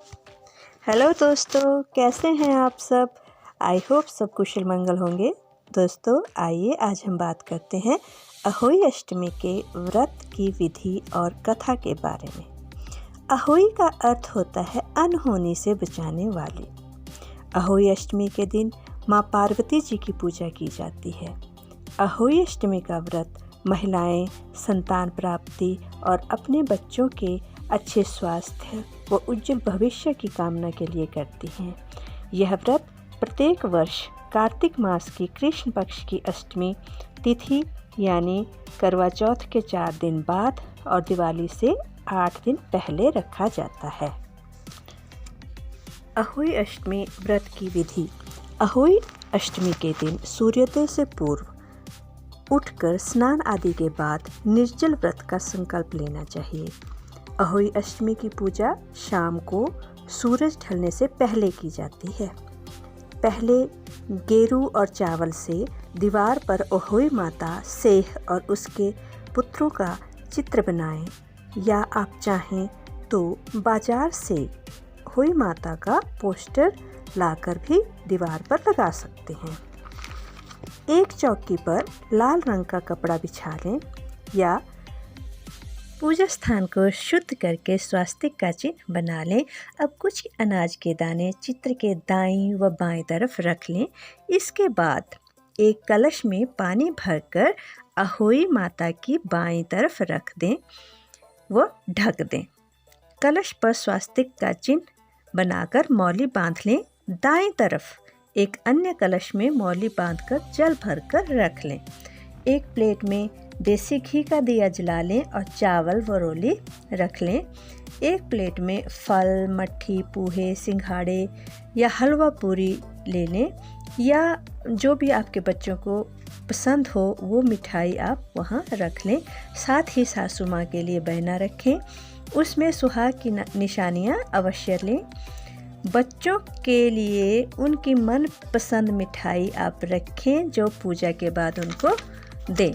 Hello दोस्तों, कैसे हैं आप सब। आई होप सब कुशल मंगल होंगे। दोस्तों आइए आज हम बात करते हैं अहोई अष्टमी के व्रत की विधि और कथा के बारे में। अहोई का अर्थ होता है अनहोनी से बचाने वाली। अहोई अष्टमी के दिन माँ पार्वती जी की पूजा की जाती है। अहोई अष्टमी का व्रत महिलाएं संतान प्राप्ति और अपने बच्चों के अच्छे स्वास्थ्य व उज्जवल भविष्य की कामना के लिए करती हैं। यह व्रत प्रत्येक वर्ष कार्तिक मास की कृष्ण पक्ष की अष्टमी तिथि यानी करवा चौथ के 4 दिन बाद और दिवाली से 8 दिन पहले रखा जाता है। अहोई अष्टमी व्रत की विधि। अहोई अष्टमी के दिन सूर्योदय से पूर्व उठकर स्नान आदि के बाद निर्जल व्रत का संकल्प लेना चाहिए। अहोई अष्टमी की पूजा शाम को सूरज ढलने से पहले की जाती है। पहले गेरू और चावल से दीवार पर अहोई माता सेह और उसके पुत्रों का चित्र बनाएं, या आप चाहें तो बाजार से अहोई माता का पोस्टर लाकर भी दीवार पर लगा सकते हैं। एक चौकी पर लाल रंग का कपड़ा बिछा लें या पूजा स्थान को शुद्ध करके स्वास्तिक का चिन्ह बना लें। अब कुछ अनाज के दाने चित्र के दाईं व बाएं तरफ रख लें। इसके बाद एक कलश में पानी भरकर अहोई माता की बाईं तरफ रख दें व ढक दें। कलश पर स्वास्तिक का चिन्ह बनाकर मौली बांध लें। दाईं तरफ एक अन्य कलश में मौली बांधकर जल भरकर रख लें। एक प्लेट में देसी घी का दिया जला लें और चावल व रोली रख लें। एक प्लेट में फल, मट्ठी, पूहे, सिंघाड़े या हलवा पूरी ले लें, या जो भी आपके बच्चों को पसंद हो वो मिठाई आप वहाँ रख लें। साथ ही सासू माँ के लिए बैना रखें, उसमें सुहाग की निशानियाँ अवश्य लें। बच्चों के लिए उनकी मनपसंद मिठाई आप रखें जो पूजा के बाद उनको दें।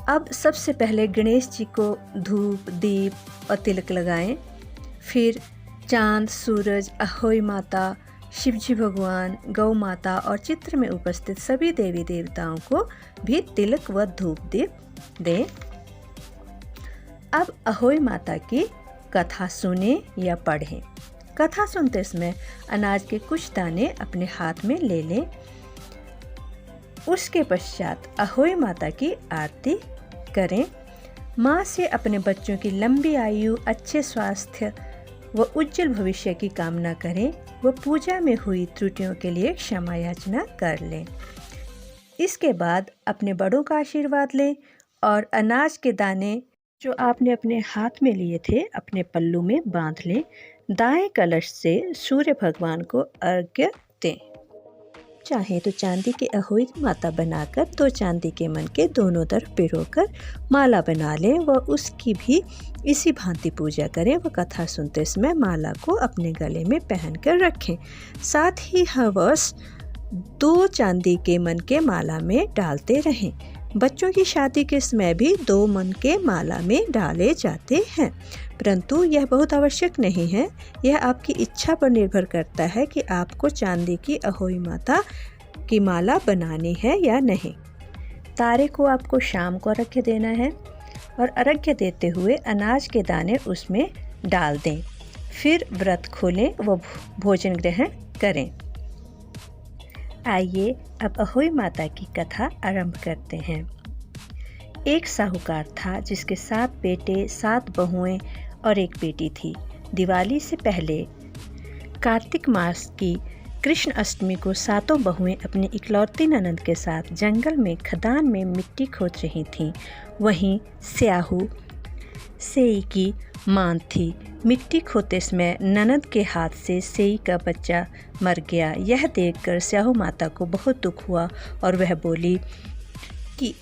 अब सबसे पहले गणेश जी को धूप, दीप और तिलक लगाएं। फिर चांद, सूरज, अहोई माता, शिवजी भगवान, गौ माता और चित्र में उपस्थित सभी देवी देवताओं को भी तिलक व धूप दीप दें। अब अहोई माता की कथा सुने या पढ़ें। कथा सुनते समय अनाज के कुछ दाने अपने हाथ में ले लें। उसके पश्चात अहोई माता की आरती करें। माँ से अपने बच्चों की लंबी आयु, अच्छे स्वास्थ्य व उज्जवल भविष्य की कामना करें व पूजा में हुई त्रुटियों के लिए क्षमा याचना कर लें। इसके बाद अपने बड़ों का आशीर्वाद लें और अनाज के दाने जो आपने अपने हाथ में लिए थे अपने पल्लू में बांध लें। दाएं कलश से सूर्य भगवान को अर्घ्य दें। चाहे तो चांदी के अहोई माता बनाकर तो चांदी के मन के दोनों तरफ पिरोकर माला बना लें व उसकी भी इसी भांति पूजा करें व कथा सुनते समय माला को अपने गले में पहनकर रखें। साथ ही हर वर्ष 2 चांदी के मन के माला में डालते रहें। बच्चों की शादी के समय भी 2 मन के माला में डाले जाते हैं, परंतु यह बहुत आवश्यक नहीं है। यह आपकी इच्छा पर निर्भर करता है कि आपको चांदी की अहोई माता की माला बनानी है या नहीं। तारे को आपको शाम को अर्घ्य देना है और अर्घ्य देते हुए अनाज के दाने उसमें डाल दें। फिर व्रत खोलें व भोजन ग्रहण करें। आइए अब अहोई माता की कथा आरंभ करते हैं। एक साहूकार था जिसके 7 बेटे, 7 बहुएं और 1 बेटी थी। दिवाली से पहले कार्तिक मास की कृष्ण अष्टमी को 7 बहुएं अपनी इकलौती ननद के साथ जंगल में खदान में मिट्टी खोद रही थीं। वहीं स्याहू सेई की मां थी। मिट्टी खोदते समय ननद के हाथ से सेई का बच्चा मर गया। यह देखकर स्याहू माता को बहुत दुख हुआ और वह बोली कि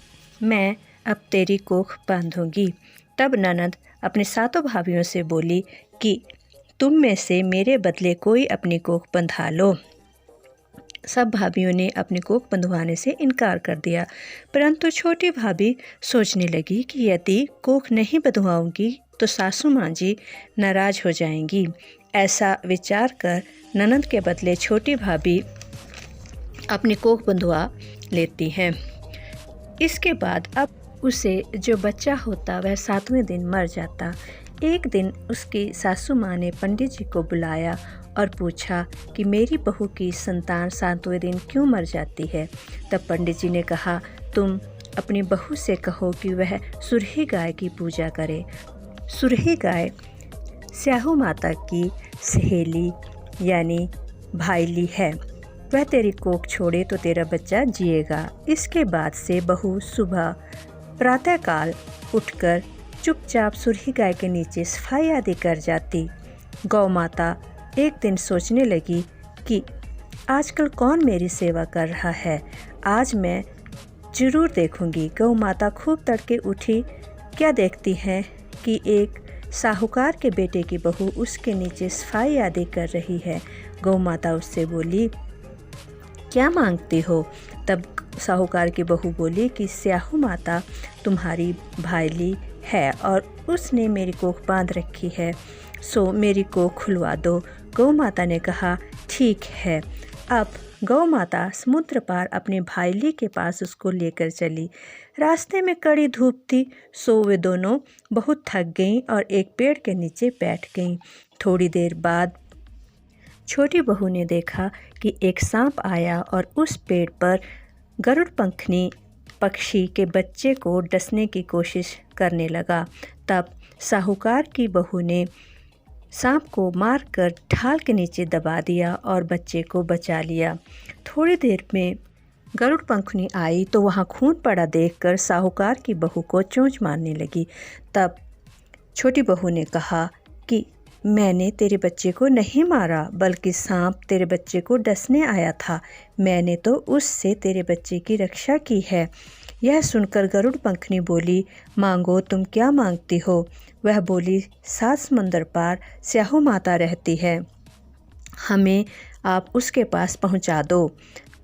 मैं अब तेरी कोख बांधूंगी। तब ननद अपने 7 भाभियों से बोली कि तुम में से मेरे बदले कोई अपनी कोख बंधा लो। सब भाभियों ने अपनी कोख बंधवाने से इनकार कर दिया, परंतु छोटी भाभी सोचने लगी कि यदि कोख नहीं बंधवाऊंगी तो सासू माँ जी नाराज़ हो जाएंगी। ऐसा विचार कर ननद के बदले छोटी भाभी अपनी कोख बंधवा लेती है। इसके बाद अब उसे जो बच्चा होता वह 7वें दिन मर जाता। एक दिन उसकी सासू माँ ने पंडित जी को बुलाया और पूछा कि मेरी बहू की संतान 7वें दिन क्यों मर जाती है। तब पंडित जी ने कहा, तुम अपनी बहू से कहो कि वह सुरही गाय की पूजा करे। सुरही गाय स्याहू माता की सहेली यानी भाईली है। वह तेरी कोख छोड़े तो तेरा बच्चा जिएगा। इसके बाद से बहू सुबह प्रातःकाल उठकर चुपचाप सुरही गाय के नीचे सफाई आदि कर जाती। गौ माता एक दिन सोचने लगी कि आजकल कौन मेरी सेवा कर रहा है, आज मैं ज़रूर देखूंगी। गौ माता खूब तड़के उठी। क्या देखती है कि एक साहूकार के बेटे की बहू उसके नीचे सफाई आदि कर रही है। गौ माता उससे बोली, क्या मांगती हो? तब साहूकार की बहू बोली कि स्याहू माता तुम्हारी भाईली है और उसने मेरी कोख बांध रखी है, सो मेरी कोख खुलवा दो। गौ माता ने कहा, ठीक है। अब गौ माता समुद्र पार अपनी भाईली के पास उसको लेकर चली। रास्ते में कड़ी धूप थी, सो वे दोनों बहुत थक गईं और एक पेड़ के नीचे बैठ गईं। थोड़ी देर बाद छोटी बहू ने देखा कि एक सांप आया और उस पेड़ पर गरुड़ पंखनी पक्षी के बच्चे को डसने की कोशिश करने लगा। तब साहूकार की बहू ने सांप को मारकर ढाल के नीचे दबा दिया और बच्चे को बचा लिया। थोड़ी देर में गरुड़ पंखनी आई तो वहाँ खून पड़ा देखकर साहूकार की बहू को चोंच मारने लगी। तब छोटी बहू ने कहा कि मैंने तेरे बच्चे को नहीं मारा, बल्कि सांप तेरे बच्चे को डसने आया था। मैंने तो उससे तेरे बच्चे की रक्षा की है। यह सुनकर गरुड़ पंखनी बोली, मांगो, तुम क्या मांगती हो? वह बोली, 7 समंदर पार स्याहू माता रहती है, हमें आप उसके पास पहुंचा दो।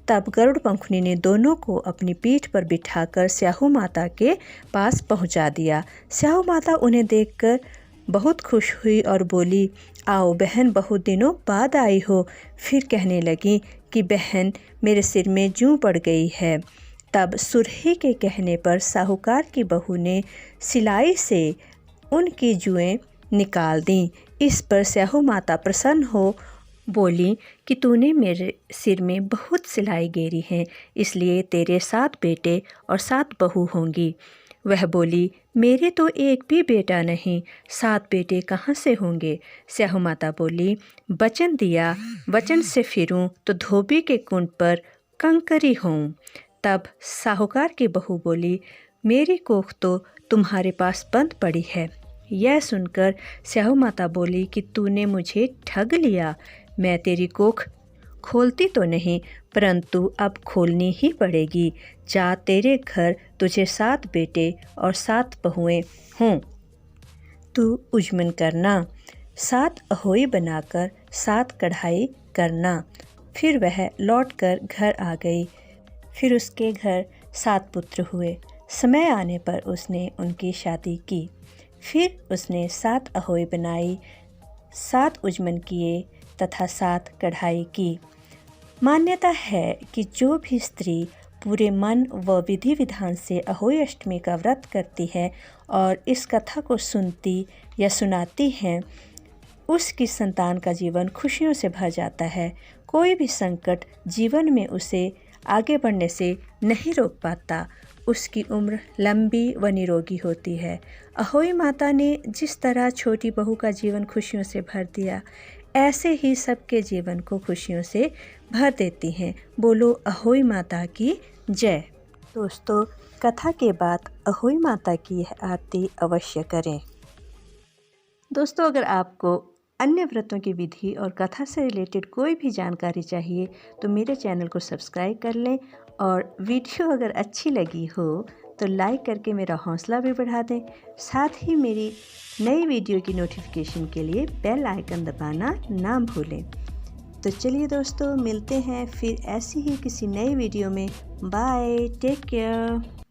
तब गरुड़ पंखनी ने दोनों को अपनी पीठ पर बिठाकर स्याहू माता के पास पहुंचा दिया। स्याहू माता उन्हें देखकर बहुत खुश हुई और बोली, आओ बहन, बहुत दिनों बाद आई हो। फिर कहने लगी कि बहन, मेरे सिर में जूं पड़ गई है। तब सुरही के कहने पर साहूकार की बहू ने सिलाई से उनकी जुएं निकाल दी। इस पर स्याहू माता प्रसन्न हो बोली कि तूने मेरे सिर में बहुत सिलाई गेरी है, इसलिए तेरे 7 बेटे और 7 बहू होंगी। वह बोली, मेरे तो एक भी बेटा नहीं, 7 बेटे कहाँ से होंगे? स्याहू माता बोली, वचन दिया, वचन से फिरूं तो धोबी के कुंड पर कंकरी हूँ। तब साहूकार की बहू बोली, मेरी कोख तो तुम्हारे पास बंद पड़ी है। यह सुनकर स्याहू माता बोली कि तूने मुझे ठग लिया। मैं तेरी कोख खोलती तो नहीं, परंतु अब खोलनी ही पड़ेगी। जा, तेरे घर तुझे 7 बेटे और 7 बहुएं हों। तू उजमन करना, 7 अहोई बनाकर 7 कढ़ाई करना। फिर वह लौटकर घर आ गई। फिर उसके घर 7 पुत्र हुए। समय आने पर उसने उनकी शादी की। फिर उसने 7 अहोई बनाई, 7 उजमन किए तथा 7 कढ़ाई की। मान्यता है कि जो भी स्त्री पूरे मन व विधि विधान से अहोई अष्टमी का व्रत करती है और इस कथा को सुनती या सुनाती है, उसकी संतान का जीवन खुशियों से भर जाता है। कोई भी संकट जीवन में उसे आगे बढ़ने से नहीं रोक पाता। उसकी उम्र लंबी व निरोगी होती है। अहोई माता ने जिस तरह छोटी बहू का जीवन खुशियों से भर दिया, ऐसे ही सबके जीवन को खुशियों से भर देती हैं। बोलो अहोई माता की जय। दोस्तों, कथा के बाद अहोई माता की आरती अवश्य करें। दोस्तों, अगर आपको अन्य व्रतों की विधि और कथा से रिलेटेड कोई भी जानकारी चाहिए तो मेरे चैनल को सब्सक्राइब कर लें, और वीडियो अगर अच्छी लगी हो तो लाइक करके मेरा हौसला भी बढ़ा दें। साथ ही मेरी नई वीडियो की नोटिफिकेशन के लिए बेल आइकन दबाना ना भूलें। तो चलिए दोस्तों, मिलते हैं फिर ऐसी ही किसी नई वीडियो में। Bye, take care.